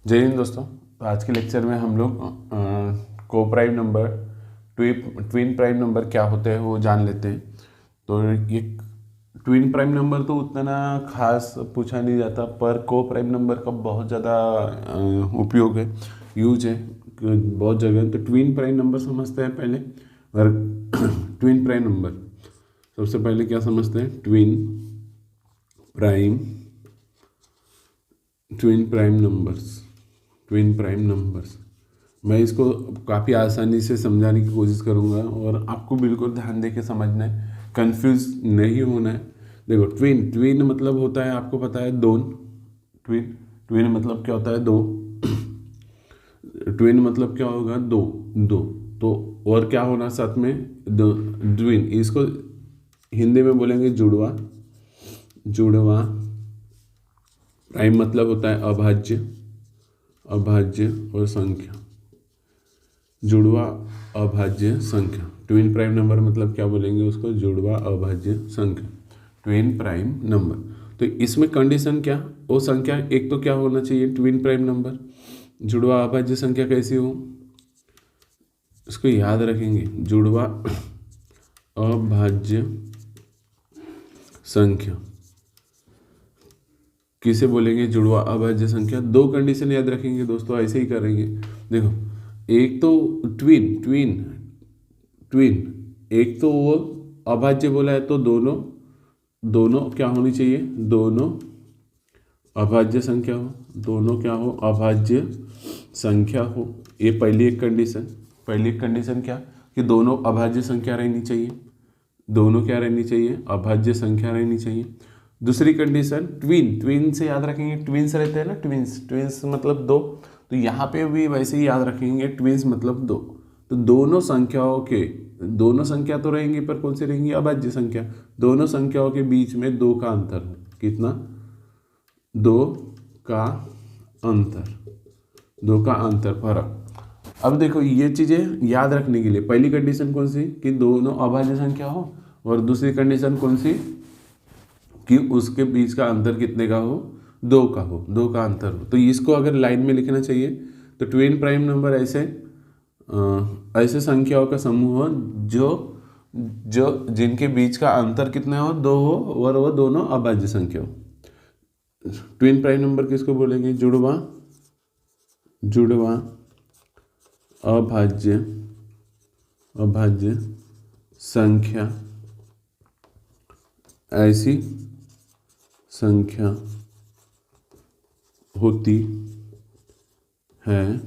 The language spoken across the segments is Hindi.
जय हिंद दोस्तों। तो आज के लेक्चर में हम लोग को prime number twin prime number क्या होते हैं वो जान लेते हैं। तो ये ट्विन प्राइम नंबर तो उतना खास पूछा नहीं जाता, पर को प्राइम नंबर का बहुत ज़्यादा उपयोग है, यूज है बहुत जगह। तो ट्विन प्राइम नंबर समझते हैं पहले। और ट्विन प्राइम नंबर सबसे पहले क्या समझते हैं? Twin prime numbers. मैं इसको काफ़ी आसानी से समझाने की कोशिश करूँगा और आपको बिल्कुल ध्यान दे के समझना है, कंफ्यूज नहीं होना है। देखो, ट्विन मतलब होता है, आपको पता है, दोन। ट्विन मतलब क्या होता है? दो। ट्विन मतलब क्या होगा? दो। दो तो और क्या होना साथ में? ट्विन। इसको हिंदी में बोलेंगे जुड़वा। प्राइम मतलब होता है अभाज्य और संख्या। जुड़वा अभाज्य संख्या। ट्विन प्राइम नंबर मतलब क्या बोलेंगे उसको? जुड़वा अभाज्य संख्या, ट्विन प्राइम नंबर। तो इसमें कंडीशन क्या? वो संख्या एक तो क्या होना चाहिए? Twin prime number. जुड़वा अभाज्य संख्या कैसी हो, इसको याद रखेंगे। जुड़वा अभाज्य संख्या किसे बोलेंगे? जुड़वा अभाज्य संख्या। दो कंडीशन याद रखेंगे दोस्तों, ऐसे ही करेंगे। देखो, एक तो ट्विन एक तो वो अभाज्य बोला है, तो दोनों क्या होनी चाहिए? दोनों अभाज्य संख्या हो। दोनों क्या हो? अभाज्य संख्या हो। ये पहली एक कंडीशन क्या? कि दोनों अभाज्य संख्या रहनी चाहिए। दोनों क्या रहनी चाहिए? अभाज्य संख्या रहनी चाहिए। दूसरी कंडीशन ट्विन से याद रखेंगे, ट्विन्स रहते हैं ना, ट्विन्स मतलब दो। तो यहाँ पे भी वैसे ही याद रखेंगे, ट्विन्स मतलब दो। तो दोनों संख्या तो रहेंगी, पर कौन सी रहेंगी? अभाज्य संख्या। दोनों संख्याओं के बीच में दो का अंतर हो। कितना? दो का अंतर, फर्क। अब देखो, ये चीजें याद रखने के लिए पहली कंडीशन कौन सी? कि दोनों अभाज्य संख्या हो। और दूसरी कंडीशन कौन सी? कि उसके बीच का अंतर कितने का हो? दो का अंतर हो। तो इसको अगर लाइन में लिखना चाहिए तो ट्विन प्राइम नंबर ऐसे संख्याओं का समूह हो जो जिनके बीच का अंतर कितना हो? दो हो, और वो दोनों अभाज्य संख्या हो। ट्विन प्राइम नंबर किसको बोलेंगे? जुड़वा अभाज्य संख्या ऐसी संख्या होती है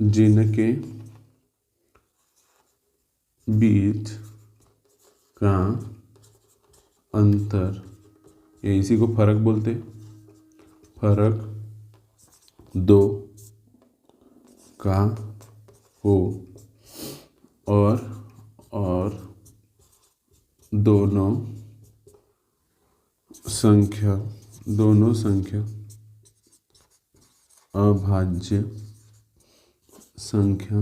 जिनके बीच का अंतर, या इसी को फर्क बोलते, फर्क दो का हो, और दोनों संख्या अभाज्य संख्या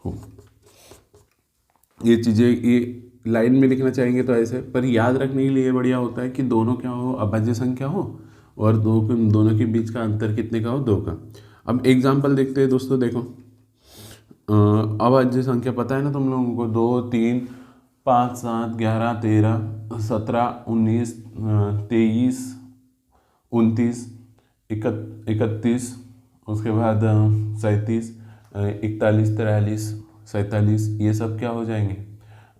हो। ये चीज़ें ये लाइन में लिखना चाहेंगे तो ऐसे, पर याद रखने के लिए बढ़िया होता है कि दोनों क्या हो? अभाज्य संख्या हो, और दोनों के बीच का अंतर कितने का हो? दो का। अब एग्जाम्पल देखते हैं दोस्तों। देखो, अभाज्य संख्या पता है ना तुम लोगों को? 2, 3, 5, 7, 11, 13, 17, 19, 23, 29, 31, उसके बाद 37, 41, 43, 47, ये सब क्या हो जाएंगे?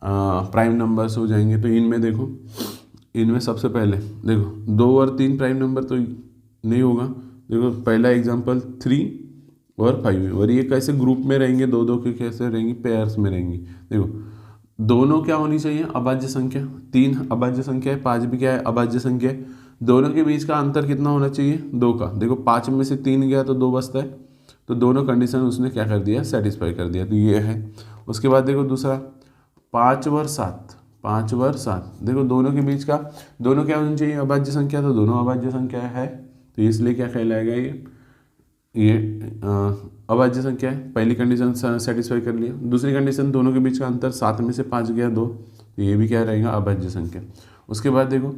प्राइम नंबर्स हो जाएंगे। तो इनमें देखो, इनमें सबसे पहले देखो 2 और 3 प्राइम नंबर तो नहीं होगा। देखो, पहला एग्जांपल 3 और 5, और ये कैसे ग्रुप में रहेंगे? दो के कैसे रहेंगे? पेयर्स में रहेंगे। देखो, दोनों क्या होनी चाहिए? अभाज्य संख्या। 3 अभाज्य संख्या है, 5 भी क्या है? अभाज्य संख्या है। दोनों के बीच का अंतर कितना होना चाहिए? 2 का। देखो, 5 में से 3 गया तो 2 बचता है। तो दोनों कंडीशन उसने क्या कर दिया? सेटिस्फाई कर दिया। तो ये है। उसके बाद देखो दूसरा, 5 और 7। देखो, दोनों के बीच का, दोनों क्या होनी चाहिए? अभाज्य संख्या। तो दोनों अभाज्य संख्या है, तो इसलिए क्या कहलाएगा? ये अभाज्य संख्या है। पहली कंडीशन सेटिस्फाई कर लिया। दूसरी कंडीशन, दोनों के बीच का अंतर 7 में से 5 गया 2, तो ये भी क्या रहेगा, अभाज्य संख्या। उसके बाद देखो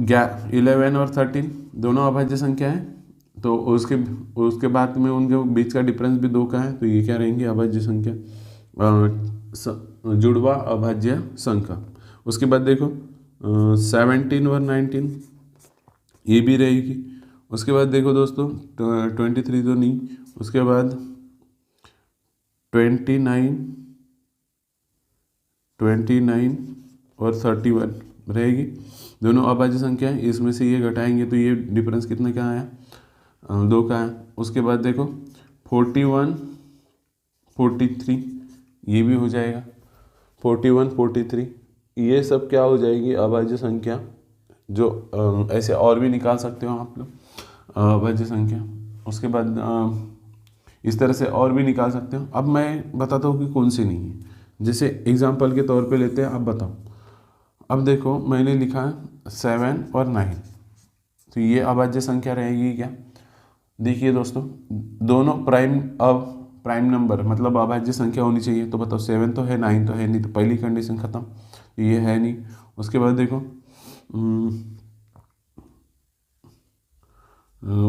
11 और 13 दोनों अभाज्य संख्या है, तो उसके बाद में उनके बीच का डिफरेंस भी 2 का है, तो ये क्या रहेंगे, अभाज्य संख्या, जुड़वा अभाज्य संख्या। उसके बाद देखो 17 और 19 ये भी रहेगी। उसके बाद देखो दोस्तों 23 तो नहीं, उसके बाद 29 और 31 रहेगी, दोनों अभाज्य संख्या है। इसमें से ये घटाएंगे तो ये डिफरेंस कितना क्या आया, 2 का है। उसके बाद देखो 41 43 ये भी हो जाएगा, 41 43 ये सब क्या हो जाएगी, अभाज्य संख्या, जो ऐसे और भी निकाल सकते हो आप लोग अभाज्य संख्या। उसके बाद इस तरह से और भी निकाल सकते हो। अब मैं बताता हूँ कि कौन सी नहीं है। जैसे एग्जांपल के तौर पे लेते हैं, अब बताओ। अब देखो मैंने लिखा 7 और 9, तो ये अभाज्य संख्या रहेगी क्या? देखिए दोस्तों, दोनों प्राइम नंबर मतलब अभाज्य संख्या होनी चाहिए। तो बताओ 7 तो है, 9 तो है नहीं, तो पहली कंडीशन खत्म, ये है नहीं। उसके बाद देखो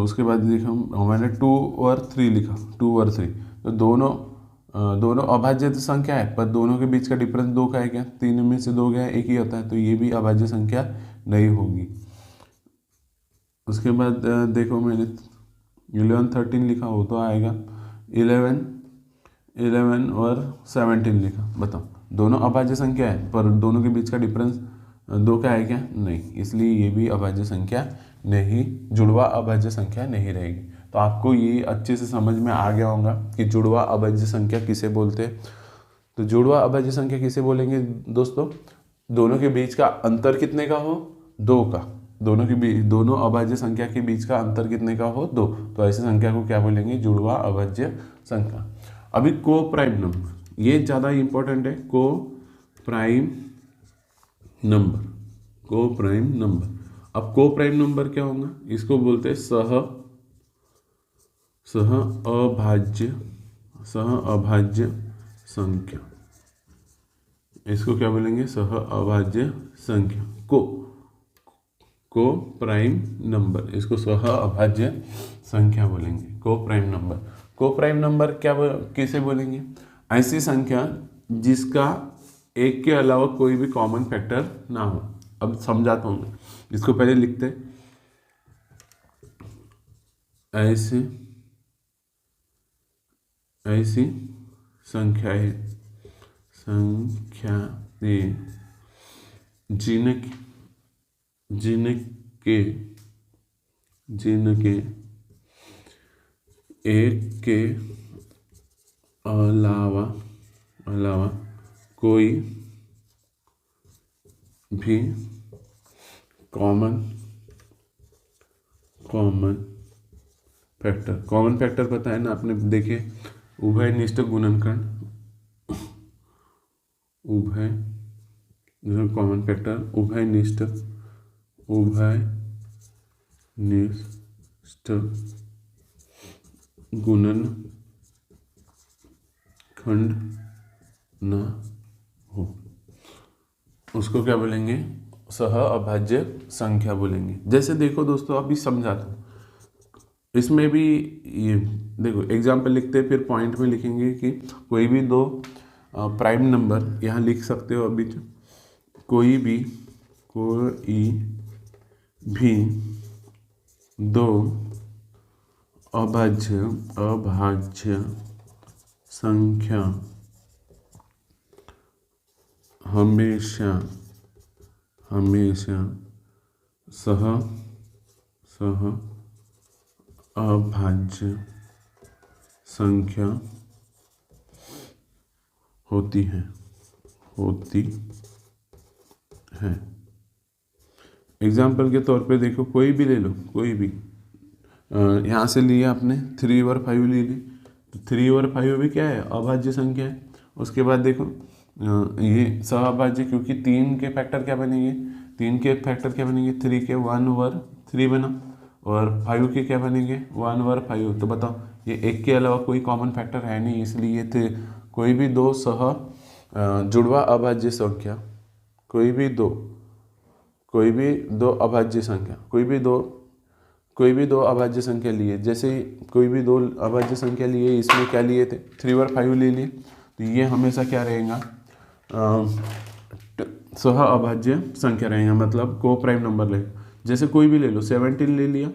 उसके बाद देखो मैंने 2 और 3 लिखा, 2 और 3, तो दोनों अभाज्य संख्या है, पर दोनों के बीच का डिफरेंस 2 का है क्या? 3 में से 2 गया, 1 ही होता है, तो ये भी अभाज्य संख्या नहीं होगी। उसके बाद देखो मैंने 11 13 लिखा, हो तो आएगा। 11 और 17 लिखा, बताओ दोनों अभाज्य संख्या है, पर दोनों के बीच का डिफरेंस 2 का है क्या? नहीं, इसलिए ये भी अभाज्य संख्या नहीं, जुड़वा अभाज्य संख्या नहीं रहेगी। तो आपको ये अच्छे से समझ में आ गया होगा कि जुड़वा अभाज्य संख्या किसे बोलते हैं। तो जुड़वा अभाज्य संख्या किसे बोलेंगे दोस्तों? दोनों के बीच का अंतर कितने का हो? 2 का। दोनों अभाज्य संख्या के बीच का अंतर कितने का हो? 2। तो ऐसी संख्या को क्या बोलेंगे? जुड़वा अभाज्य संख्या। अभी को प्राइम नंबर, ये ज़्यादा इंपॉर्टेंट है। को प्राइम नंबर। अब को प्राइम नंबर क्या होगा? इसको बोलते हैं सह अभाज्य संख्या। इसको क्या बोलेंगे? सह अभाज्य संख्या। को प्राइम नंबर, इसको सह अभाज्य संख्या बोलेंगे। को प्राइम नंबर किसे बोलेंगे? ऐसी संख्या जिसका एक के अलावा कोई भी कॉमन फैक्टर ना हो। अब समझाता हूँ मैं, इसको पहले लिखते हैं। ऐसी संख्या जिनके एक के अलावा कोई भी कॉमन फैक्टर पता है ना आपने? देखे उभयनिष्ठ गुणनखंड, कॉमन फैक्टर उभयनिष्ठ गुणनखंड न हो, उसको क्या बोलेंगे? सह अभाज्य संख्या बोलेंगे। जैसे देखो दोस्तों, अभी समझाता हूँ। इसमें भी ये देखो एग्जाम्पल लिखते हैं, फिर पॉइंट में लिखेंगे कि कोई भी 2 प्राइम नंबर यहाँ लिख सकते हो। अभी कोई भी 2 अभाज्य संख्या हमेशा सह अभाज्य संख्या होती है। एग्जाम्पल के तौर पे देखो, कोई भी ले लो, कोई भी यहाँ से लिया आपने 3 और 5 ले ली, तो 3 और 5 भी क्या है? अभाज्य संख्या है। उसके बाद देखो ये सहअभाज्य, क्योंकि 3 के फैक्टर क्या बनेंगे? 3 के 1 ओवर 3 बना, और 5 के क्या बनेंगे? 1 ओवर 5। तो बताओ, ये एक के अलावा कोई कॉमन फैक्टर है नहीं, इसलिए कोई भी 2 जुड़वा अभाज्य संख्या, कोई भी दो अभाज्य संख्या, कोई भी दो अभाज्य संख्या लिए, जैसे कोई भी दो अभाज्य संख्या लिए, इसमें क्या लिए थे 3 और 5 ले लिए, तो ये हमेशा क्या रहेगा सह अभाज्य संख्या रहेगा, मतलब को प्राइम नंबर लेगा। जैसे कोई भी ले लो, 17 ले लिया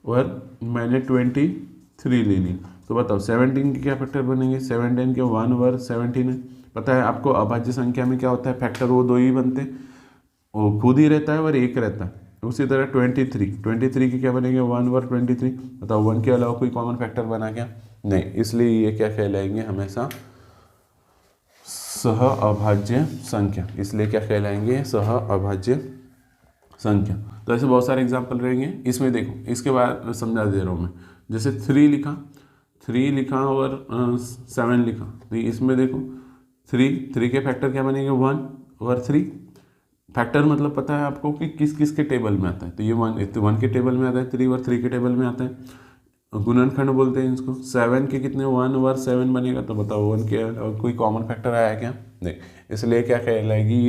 और मैंने 23 ले ली, तो बताओ 17 के क्या फैक्टर बनेंगे, 17 के 1 ओवर 17 है। पता है आपको अभाज्य संख्या में क्या होता है, फैक्टर वो दो ही बनते, वो खुद ही रहता है और एक रहता है। उसी तरह 23 के क्या बनेंगे 1 ओवर 23। बताओ 1 के अलावा कोई कॉमन फैक्टर बना क्या, नहीं, इसलिए ये क्या कहलाएंगे हमेशा सह अभाज्य संख्या, इसलिए क्या कहलाएंगे सह अभाज्य संख्या। तो ऐसे बहुत सारे एग्जाम्पल रहेंगे। इसमें देखो, इसके बाद समझा दे रहा हूँ मैं, जैसे 3 लिखा और 7 लिखा, तो इसमें देखो 3 के फैक्टर क्या बनेंगे 1 और 3। फैक्टर मतलब पता है आपको कि किस किस के टेबल में आता है, तो ये 1 के टेबल में आता है, 3 और 3 के टेबल में आता है, गुणनखंड बोलते हैं इसको। 7 के कितने 1 ओवर 7 बनेगा, तो बताओ 1 के और कोई कॉमन फैक्टर आया क्या, नहीं, इसलिए क्या कहलाएगी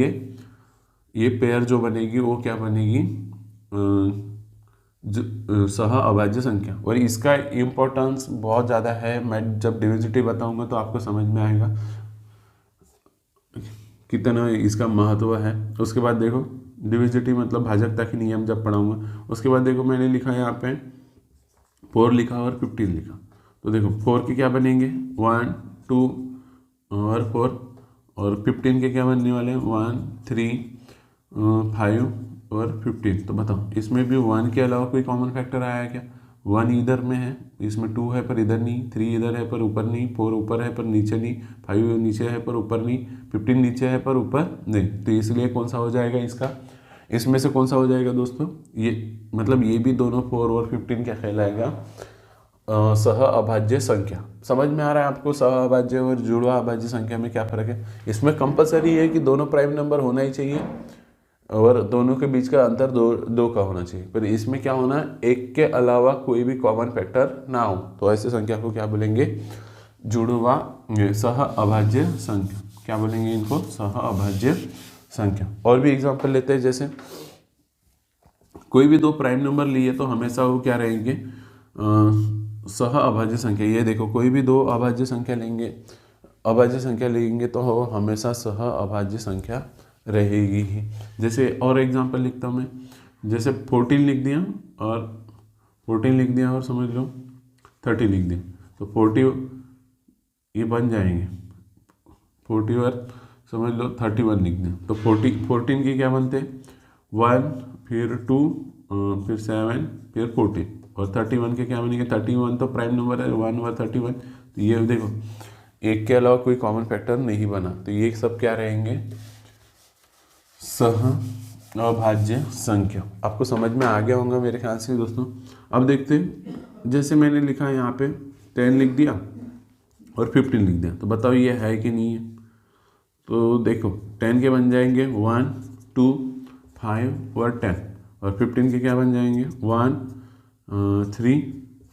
ये पेयर जो बनेगी वो क्या बनेगी सह अभाज्य संख्या। और इसका इम्पोर्टेंस बहुत ज़्यादा है, मैं जब डिविजिटिव बताऊंगा तो आपको समझ में आएगा कितना इसका महत्व है। उसके बाद देखो डिविजिटिव मतलब भाजकता के नियम जब पढ़ाऊंगा। उसके बाद देखो मैंने लिखा है यहाँ पे 4 लिखा और 15 लिखा, तो देखो 4 के क्या बनेंगे 1 2 और 4, और 15 के क्या बनने वाले हैं 1 3 5 और 15। तो बताओ इसमें भी 1 के अलावा कोई कॉमन फैक्टर आया क्या, 1 इधर में है, इसमें 2 है पर इधर नहीं, 3 इधर है पर ऊपर नहीं, 4 ऊपर है पर नीचे नहीं, 5 नीचे है पर ऊपर नहीं, 15 नीचे है पर ऊपर नहीं। तो इसलिए कौन सा हो जाएगा इसका, इसमें से कौन सा हो जाएगा दोस्तों, ये मतलब ये भी दोनों 4 और 15 क्या कहलाएगा सह अभाज्य संख्या। समझ में आ रहा है आपको सह अभाज्य और जुड़वा अभाज्य संख्या में क्या फर्क है। इसमें कंपलसरी है कि दोनों प्राइम नंबर होना ही चाहिए और दोनों के बीच का अंतर दो का होना चाहिए, पर इसमें क्या होना है एक के अलावा कोई भी कॉमन फैक्टर ना हो, तो ऐसे संख्या को क्या बोलेंगे जुड़वा सह अभाज्य संख्या, क्या बोलेंगे इनको सह अभाज्य संख्या। और भी एग्जांपल लेते हैं, जैसे कोई भी दो प्राइम नंबर लिए तो हमेशा वो क्या रहेंगे सह अभाज्य संख्या। ये देखो कोई भी दो अभाज्य संख्या लेंगे तो हमेशा सह अभाज्य संख्या रहेगी ही। जैसे और एग्जांपल लिखता हूँ मैं, जैसे 14 लिख दिया और समझ लो 30 लिख दिया, तो 40 ये बन जाएंगे 40 और समझ लो 31 लिख दिया, तो 14 के क्या बनते 1 फिर 2 फिर 7 फिर 14, और 31 के क्या बनेंगे 31 तो प्राइम नंबर है 1 और 31। तो ये देखो एक के अलावा कोई कॉमन फैक्टर नहीं बना, तो ये सब क्या रहेंगे सह अभाज्य संख्या। आपको समझ में आ गया होगा मेरे ख्याल से दोस्तों। अब देखते हैं, जैसे मैंने लिखा है यहाँ पे 10 लिख दिया और 15 लिख दिया, तो बताओ ये है कि नहीं है। तो देखो 10 के बन जाएंगे 1 2 5 और 10, और 15 के क्या बन जाएंगे 1 3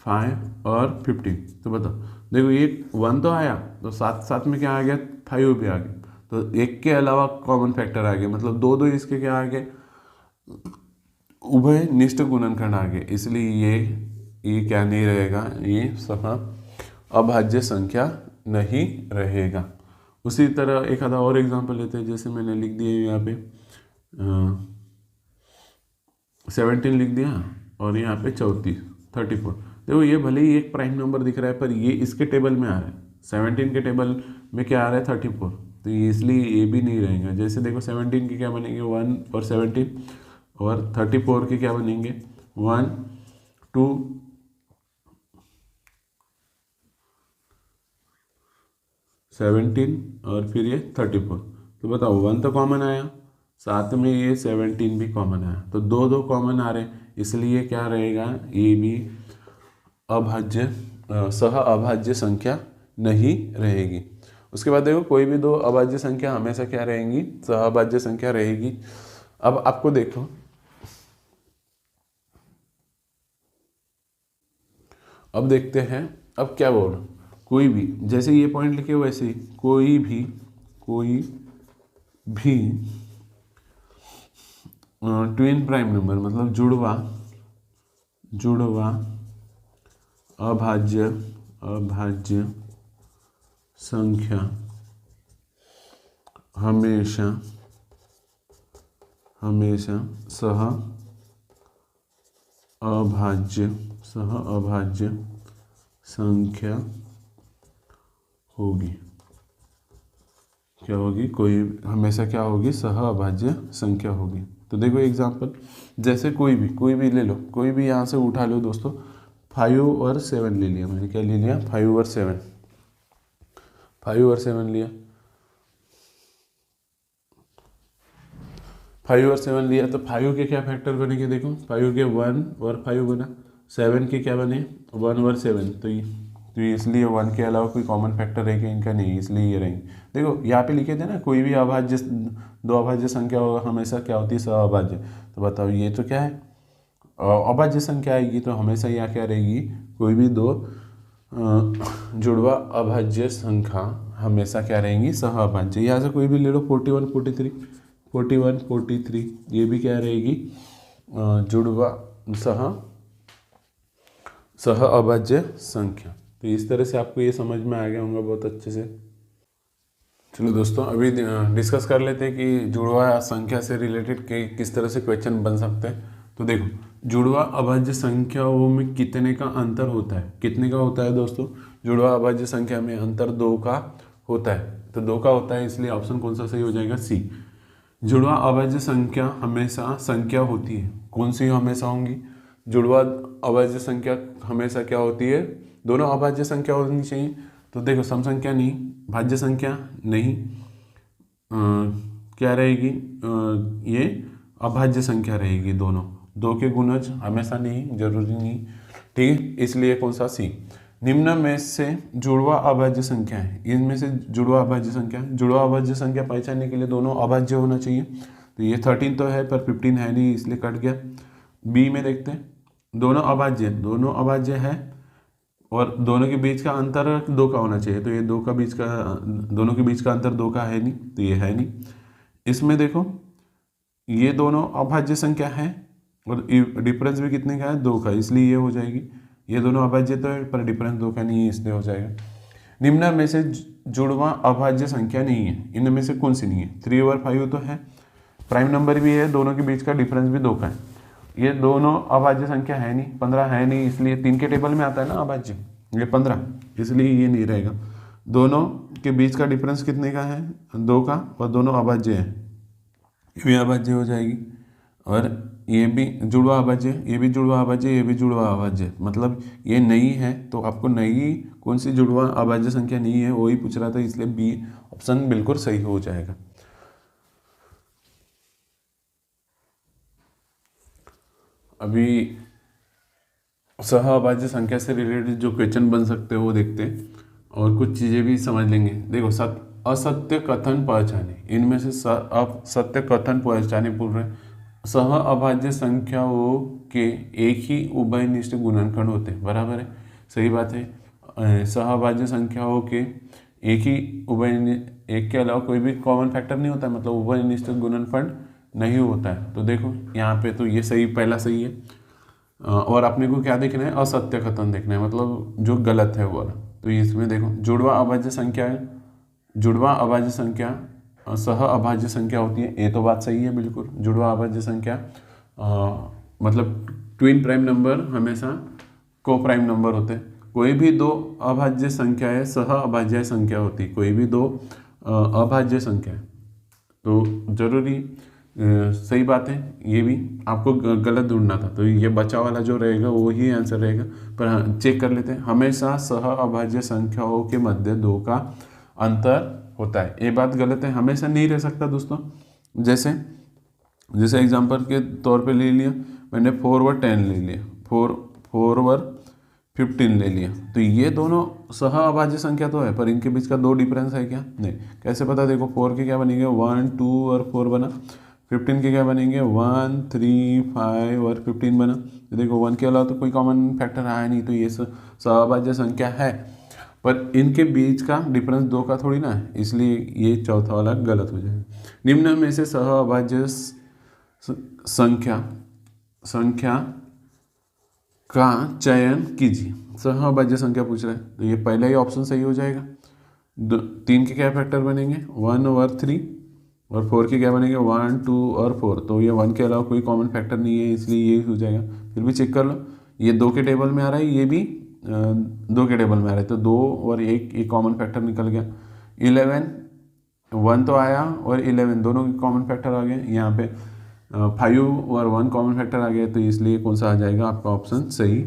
5 और 15। तो बताओ देखो ये 1 तो आया, तो साथ में क्या आ गया 5 भी आ गया, तो एक के अलावा कॉमन फैक्टर आ गए, मतलब दो इसके क्या आ गए उभय निष्ठ गुणनखंड आ गए, इसलिए ये क्या नहीं रहेगा, ये सह अभाज्य संख्या नहीं रहेगा। उसी तरह एक आधा और एग्जांपल लेते हैं, जैसे मैंने लिख दिया यहाँ पे 17 लिख दिया और यहाँ पे 34। देखो ये भले ही एक प्राइम नंबर दिख रहा है पर ये इसके टेबल में आ रहा है, 17 के टेबल में क्या आ रहा है 34, तो इसलिए ये भी नहीं रहेगा। जैसे देखो 17 के क्या बनेंगे 1 और 17, और 34 के क्या बनेंगे 1 2 17 और फिर ये 34। तो बताओ 1 तो कॉमन आया, साथ में ये 17 भी कॉमन आया, तो दो कॉमन आ रहे हैं, इसलिए क्या रहेगा ये भी अभाज्य सह अभाज्य संख्या नहीं रहेगी। उसके बाद देखो कोई भी दो अभाज्य संख्या हमेशा क्या रहेंगी सह अभाज्य संख्या रहेगी। अब आपको देखो अब देखते हैं अब क्या बोल, कोई भी जैसे ये पॉइंट लिखे वैसे ही कोई कोई भी ट्विन प्राइम नंबर मतलब जुड़वा अभाज्य संख्या हमेशा सह अभाज्य संख्या होगी। क्या होगी? कोई हमेशा क्या होगी? सह अभाज्य संख्या होगी। तो देखो एग्जांपल, जैसे कोई भी ले लो, कोई भी यहाँ से उठा लो दोस्तों। 5 और 7 ले लिया मैंने। क्या ले लिया? 5 और 7 लिया। 5 और 7 लिया तो 5 के क्या फैक्टर बनेंगे? देखो 5 के 1 और 5 बना, 7 के क्या बने? 1 और 7। तो इसलिए 1 के अलावा कोई कॉमन फैक्टर रहेगा इनका? नहीं, इसलिए ये रहेंगे। देखो यहाँ पे लिखे थे ना, कोई भी अभाज्य दो अभाज्य संख्या होगा हमेशा क्या होती है? सह अभाज्य। तो बताओ ये तो क्या है? अभाज्य संख्या आएगी, तो हमेशा यहाँ क्या रहेगी? कोई भी दो जुड़वा अभाज्य संख्या हमेशा क्या रहेंगी? सह अभाज्य। यहाँ से कोई भी ले लो, 41 43, ये भी क्या रहेगी? जुड़वा सह अभाज्य संख्या। तो इस तरह से आपको ये समझ में आ गया होगा बहुत अच्छे से। चलो दोस्तों, अभी डिस्कस कर लेते हैं कि जुड़वा संख्या से रिलेटेड किस तरह से क्वेश्चन बन सकते हैं। तो देखो, जुड़वा अभाज्य संख्याओं में कितने का अंतर होता है? कितने का होता है दोस्तों? जुड़वा अभाज्य संख्या में अंतर 2 का होता है। तो 2 का होता है, इसलिए ऑप्शन कौन सा सही हो जाएगा? सी। जुड़वा अभाज्य संख्या हमेशा संख्या होती है। कौन सी हमेशा होंगी? जुड़वा अभाज्य संख्या हमेशा क्या होती है? दोनों अभाज्य संख्या होनी चाहिए। तो देखो, सम संख्या नहीं, भाज्य संख्या नहीं, क्या रहेगी? ये अभाज्य संख्या रहेगी। दोनों 2 के गुणज हमेशा नहीं, जरूरी नहीं, ठीक है। इसलिए कौन सा? सी। निम्न में से जुड़वा अभाज्य संख्या है, इनमें से जुड़वा अभाज्य संख्या पहचानने के लिए दोनों अभाज्य होना चाहिए। तो ये 13 तो है पर 15 है नहीं, इसलिए कट गया। बी में देखते हैं, दोनों अभाज्य है और दोनों के बीच का अंतर 2 का होना चाहिए। तो ये दोनों के बीच का अंतर 2 का है नहीं, तो ये है नहीं। इसमें देखो, ये दोनों अभाज्य संख्या है और डिफरेंस भी कितने का है? 2 का, इसलिए ये हो जाएगी। ये दोनों अभाज्य तो है पर डिफरेंस 2 का नहीं है, इसलिए हो जाएगा। निम्न में से जुड़वा अभाज्य संख्या नहीं है, इनमें से कौन सी नहीं है? 3 और 5 तो है, प्राइम नंबर भी है, दोनों के बीच का डिफरेंस भी 2 का है। ये दोनों अभाज्य संख्या है नहीं, 15 है नहीं, इसलिए 3 के टेबल में आता है ना अभाज्य, ये 15, इसलिए ये नहीं रहेगा। दोनों के बीच का डिफरेंस कितने का है? 2 का, और दोनों अभाज्य है, ये भी अभाज्य हो जाएगी। और ये भी जुड़वा अभाज्य, ये भी जुड़वा अभाज्य, ये भी जुड़वा अभाज्य, मतलब ये नहीं है। तो आपको नई कौन सी जुड़वा अभाज्य संख्या नहीं है वही पूछ रहा था, इसलिए बी ऑप्शन बिल्कुल सही हो जाएगा। अभी सह अभाज्य संख्या से रिलेटेड जो क्वेश्चन बन सकते हैं वो देखते हैं और कुछ चीज़ें भी समझ लेंगे। देखो, असत्य कथन पहचाने, इनमें से सत्य कथन पहचाने बोल रहे हैं। सह अभाज्य संख्याओं के एक ही उभयनिष्ठ गुणनखंड होते हैं, बराबर है, सही बात है। सह अभाज्य संख्याओं के एक ही एक के अलावा कोई भी कॉमन फैक्टर नहीं होता है, मतलब उभयनिष्ठ गुणनखंड नहीं होता है। तो देखो यहाँ पे तो ये सही, पहला सही है। और अपने को क्या देखना है? असत्य कथन देखना है, मतलब जो गलत है वो। तो इसमें देखो, जुड़वा अभाज्य संख्या सह अभाज्य संख्या होती है, ये तो बात सही है बिल्कुल। जुड़वा अभाज्य संख्या मतलब ट्विन प्राइम नंबर हमेशा को प्राइम नंबर होते हैं। कोई भी दो अभाज्य संख्या है सह अभाज्य संख्या होती है, कोई भी दो अभाज्य संख्या है। तो जरूरी सही बात है, ये भी आपको गलत ढूंढना था, तो ये बचा वाला जो रहेगा वो ही आंसर रहेगा। पर हाँ, चेक कर लेते हैं। हमेशा सह अभाज्य संख्याओं के मध्य 2 का अंतर होता है, ये बात गलत है, हमेशा नहीं रह सकता दोस्तों। जैसे एग्जांपल के तौर पे ले लिया मैंने 4 और 10 ले लिया, 4 और 15 ले लिया, तो ये दोनों सह अभाज्य संख्या तो है पर इनके बीच का 2 डिफरेंस है क्या? नहीं। कैसे पता? देखो 4 के क्या बनेंगे? 1 2 और 4 बना। 15 के क्या बनेंगे? 1 3 5 और 15 बना। तो देखो 1 के अलावा तो कोई कॉमन फैक्टर आया नहीं, तो ये सह अभाज्य संख्या है। पर इनके बीच का डिफरेंस 2 का थोड़ी ना है, इसलिए ये चौथा वाला गलत हो जाएगा। निम्न में से सहअभाज्य संख्या का चयन कीजिए। सहअभाज्य संख्या पूछ रहा है, तो ये पहला ही ऑप्शन सही हो जाएगा। 3 के क्या फैक्टर बनेंगे, 1 और 3, और 4 के क्या बनेंगे, 1, 2 और 4। तो ये 1 के अलावा कोई कॉमन फैक्टर नहीं है, इसलिए ये हो जाएगा। फिर भी चेक कर लो, ये 2 के टेबल में आ रहा है, ये भी 2 के टेबल में आ रहा है, तो 2 और 1 एक कॉमन फैक्टर निकल गया। 11, 1 तो आया और 11 दोनों के कॉमन फैक्टर आ गए। यहाँ पे 5 और 1 कॉमन फैक्टर आ गया, तो इसलिए कौन सा आ जाएगा आपका ऑप्शन सही,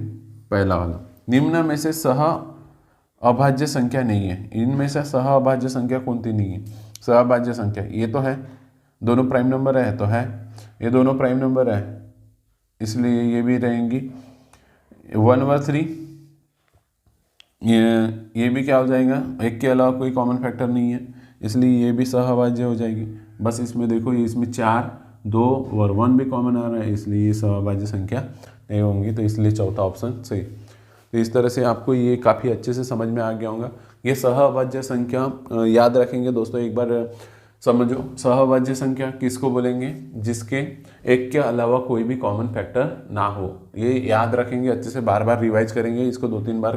पहला वाला। निम्न में से सहअभाज्य संख्या नहीं है, इनमें से सहअभाज्य संख्या कौन सी नहीं है। सहअभाज्य संख्या ये तो है, दोनों प्राइम नंबर है तो है, ये दोनों प्राइम नंबर है, इसलिए ये भी रहेंगी। 1 और 3, ये भी क्या हो जाएगा, 1 के अलावा कोई कॉमन फैक्टर नहीं है, इसलिए ये भी सहअभाज्य हो जाएगी। बस इसमें देखो, ये इसमें 4, 2 और 1 भी कॉमन आ रहा है, इसलिए ये सहअभाज्य संख्या नहीं होंगी, तो इसलिए चौथा ऑप्शन सही। तो इस तरह से आपको ये काफ़ी अच्छे से समझ में आ गया होगा। ये सहअभाज्य संख्या याद रखेंगे दोस्तों, एक बार समझो। सहअभाज्य संख्या किसको बोलेंगे, जिसके 1 के अलावा कोई भी कॉमन फैक्टर ना हो। ये याद रखेंगे, अच्छे से बार बार रिवाइज करेंगे इसको 2-3 बार,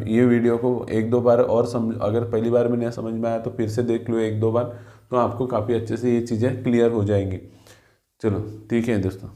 ये वीडियो को 1-2 बार और अगर पहली बार में नहीं समझ में आया तो फिर से देख लो 1-2 बार, तो आपको काफ़ी अच्छे से ये चीज़ें क्लियर हो जाएंगी। चलो ठीक है दोस्तों।